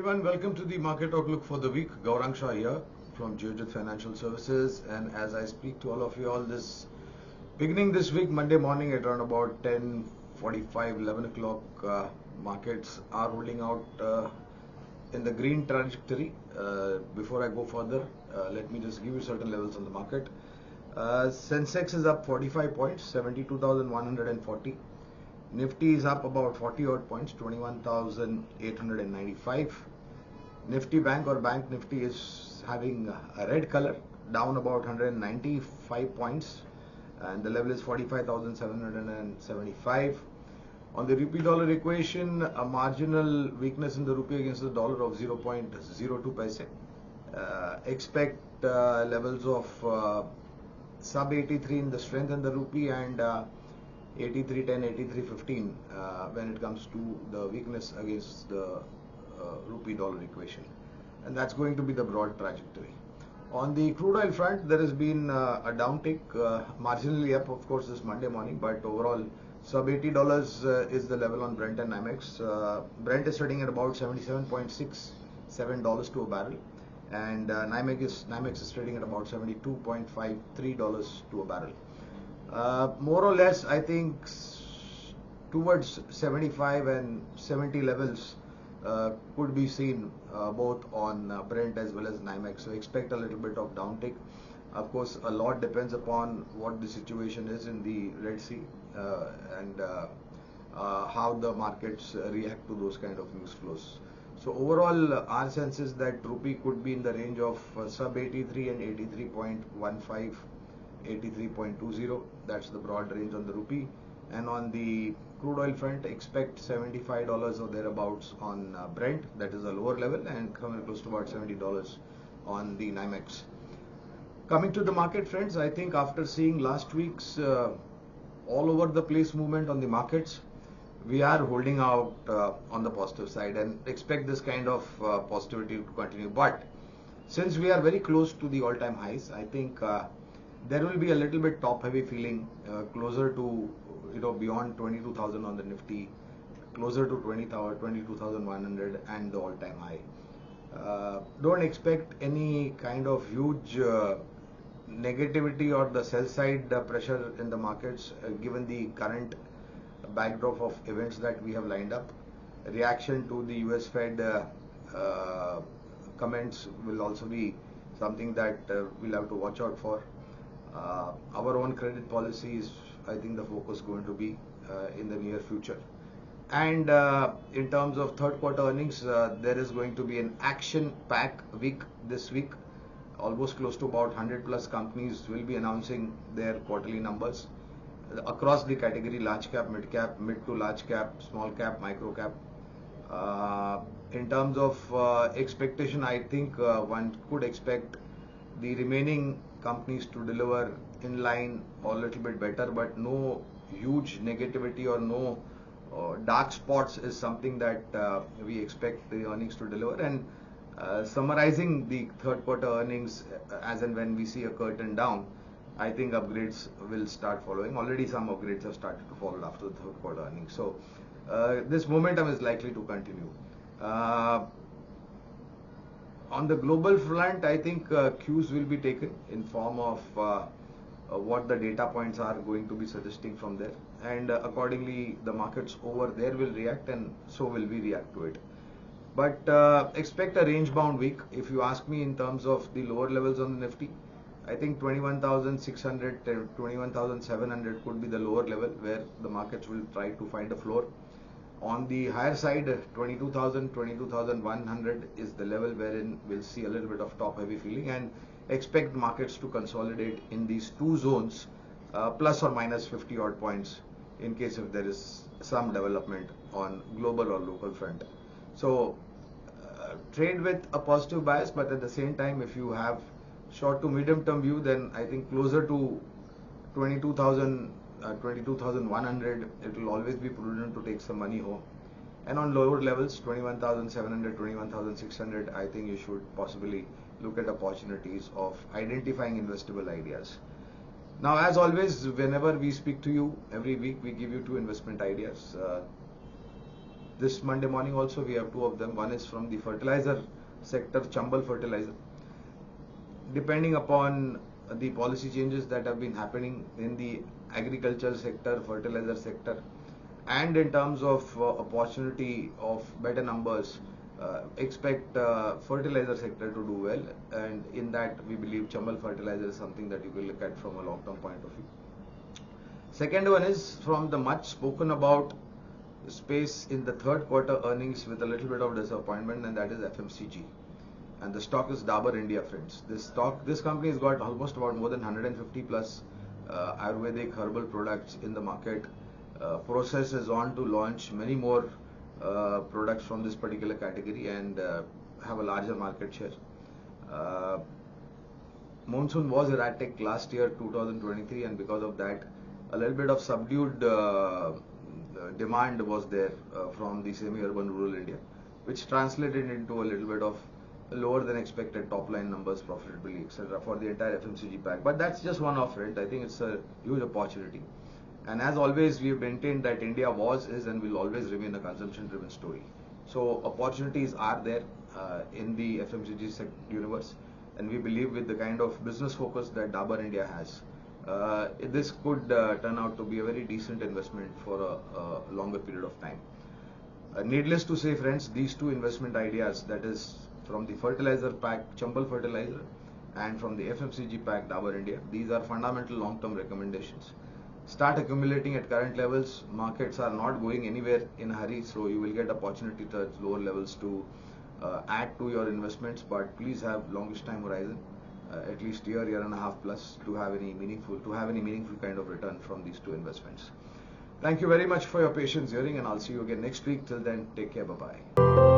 everyone, welcome to the market outlook for the week. Gaurang Shah here from Geojit Financial Services, and as I speak to all of you all beginning this week, Monday morning at around about 10:45, 11 o'clock, markets are holding out in the green trajectory. Before I go further, let me just give you certain levels on the market. Sensex is up 45 points, 72,140. Nifty is up about 40 odd points, 21,895. Nifty Bank or Bank Nifty is having a red color, down about 195 points, and the level is 45,775. On the rupee dollar equation, a marginal weakness in the rupee against the dollar of 0.02 paise. Expect levels of sub 83 in the strength in the rupee and 83.10, 83.15 when it comes to the weakness against the rupee dollar equation, and that's going to be the broad trajectory. On the crude oil front, there has been a downtick, marginally up of course this Monday morning, but overall sub $80 is the level on Brent and NYMEX. Brent is trading at about $77.67 to a barrel, and NYMEX is trading at about $72.53 to a barrel. More or less, I think towards 75 and 70 levels could be seen both on Brent as well as NYMEX. So expect a little bit of downtick. Of course, a lot depends upon what the situation is in the Red Sea and how the markets react to those kind of news flows. So overall, our sense is that rupee could be in the range of sub 83 and 83.15. 83.20, that's the broad range on the rupee. And on the crude oil front, expect $75 or thereabouts on Brent, that is a lower level, and coming close to about $70 on the NYMEX. Coming to the market, friends, I think after seeing last week's all over the place movement on the markets, we are holding out on the positive side and expect this kind of positivity to continue. But since we are very close to the all-time highs, I think there will be a little bit top-heavy feeling closer to, beyond 22,000 on the Nifty, closer to 22,100 and the all-time high. Don't expect any kind of huge negativity or the sell side pressure in the markets given the current backdrop of events that we have lined up. Reaction to the US Fed comments will also be something that we'll have to watch out for. Our own credit policy is, I think, the focus going to be in the near future. And in terms of third quarter earnings, there is going to be an action-packed week this week. Almost close to about 100 plus companies will be announcing their quarterly numbers across the category: large cap, mid cap, mid to large cap, small cap, micro cap. In terms of expectation, I think one could expect the remaining companies to deliver in line or a little bit better, but no huge negativity or no dark spots is something that we expect the earnings to deliver. And summarizing the third quarter earnings as and when we see a curtain down, I think upgrades will start following. Already some upgrades have started to follow after the third quarter earnings. So this momentum is likely to continue. On the global front, I think cues will be taken in form of what the data points are going to be suggesting from there, and accordingly the markets over there will react, and so will we react to it. But expect a range bound week. If you ask me in terms of the lower levels on the Nifty, I think 21,600 to 21,700 could be the lower level where the markets will try to find a floor. On the higher side, 22,000, 22,100 is the level wherein we'll see a little bit of top heavy feeling, and expect markets to consolidate in these two zones, plus or minus 50 odd points in case if there is some development on global or local front. So trade with a positive bias, but at the same time, if you have short to medium term view, then I think closer to 22,000, 22,100, it will always be prudent to take some money home. And on lower levels, 21,700, 21,600, I think you should possibly look at opportunities of identifying investable ideas. Now, as always, whenever we speak to you every week, we give you two investment ideas. this Monday morning also we have two of them. One is from the fertilizer sector, Chambal Fertilizer. Depending upon the policy changes that have been happening in the agriculture sector, fertilizer sector, and in terms of opportunity of better numbers, expect fertilizer sector to do well, and in that we believe Chambal Fertilizer is something that you will look at from a long-term point of view. Second one is from the much spoken about space in the third quarter earnings with a little bit of disappointment, and that is FMCG. And the stock is Dabur India, friends. This company has got almost about more than 150 plus Ayurvedic herbal products in the market. Process is on to launch many more products from this particular category and have a larger market share. Monsoon was erratic last year, 2023, and because of that, a little bit of subdued demand was there from the semi-urban rural India, which translated into a little bit of lower than expected top line numbers, profitability, etc. for the entire FMCG pack. But that's just one of it. I think it's a huge opportunity. And as always, we have maintained that India was, is, and will always remain a consumption-driven story. So opportunities are there in the FMCG universe, and we believe with the kind of business focus that Dabur India has, this could turn out to be a very decent investment for a longer period of time. Needless to say, friends, these two investment ideas, that is from the fertilizer pack, Chambal Fertilizer, and from the FMCG pack, Dabur India, these are fundamental long-term recommendations. Start accumulating at current levels. Markets are not going anywhere in a hurry, so you will get opportunity at lower levels to add to your investments, but please have longish time horizon, at least year and a half plus, to have any meaningful kind of return from these two investments. Thank you very much for your patience hearing, and I'll see you again next week. Till then, take care. Bye bye.